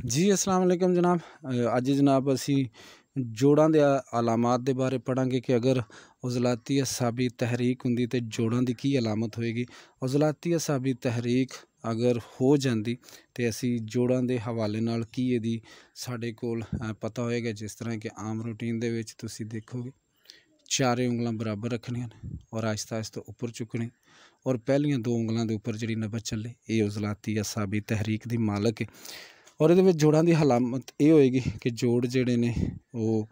जी अस्सलाम वालेकुम जनाब। अज जनाब असी जोड़ां दे अलामात दे बारे पढ़ांगे कि अगर उज़लाती असाबी तहरीक हुंदी ते जोड़ां दी की अलामत होएगी। उज़लाती असाबी तहरीक अगर हो जाती तो असी जोड़ां दे हवाले नाल की इहदी साडे कोल पता होएगा। जिस तरह कि आम रूटीन दे विच तुसी देखोगे चारे उंगलां बराबर रखनियां और आहिस्ता आहिस्ता उपर चुकनी और पहलियां दो उंगलां दे उपर जिहड़ी नबज चले ये उज़लाती असाबी तहरीक दी मालक है। और ये जोड़ां की हलामत ये होएगी कि जोड़ जोड़े ने वो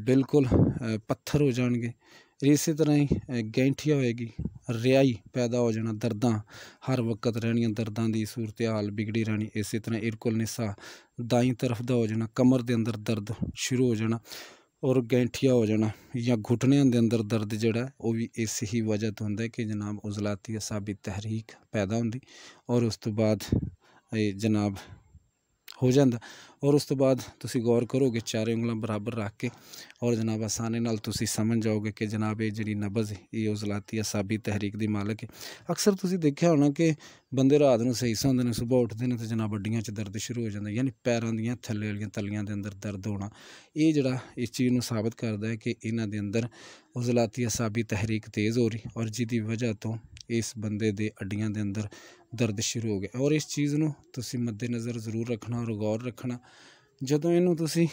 बिल्कुल पत्थर हो जाएंगे। इस तरह ही गैंठिया होएगी, रिहाई पैदा हो जाना, दर्दां हर वक्त रहनियां, दर्दां की सूरत हाल बिगड़ी रहनी। इस तरह इरकुल निसा दाई तरफ का हो जाना, कमर के अंदर दर्द शुरू हो जाना और गैंठिया हो जाना या घुटनियां के अंदर दर्द जोड़ा वो भी इस ही वजह तो होंदा है कि जनाब उज़लाती असाबी तहरीक पैदा होंदी और उस तो बाद जनाब हो जाता। और उस तो बाद तुसी गौर करोगे चारे उंगलां बराबर रख के और जनाब आसानी नाल तुसी समझ जाओगे कि जनाब ये जी नबज़ ये उज़लाती असाबी तहरीक दी मालक है। अक्सर तुसी देखा होना कि बंदे रात नूं सही सोंदे ने, सुबह उठते हैं तो जनाब हड्डियां च दर्द शुरू हो जाता, यानी पैरों दियां थल्ले वालियां तलियां दे अंदर दर्द होना। ये जड़ा इस चीज़ नूं साबित करता है कि इन्हां दे अंदर उज़लाती असाबी तहरीक तेज़ हो रही और जिहदी वजह तो इस बंदे दे हड्डियां दे अंदर दर्द शुरू हो गया। और इस चीज़ नूं तुसी मद्देनज़र जरूर रखना और गौर रखना। जदों इनू तुसी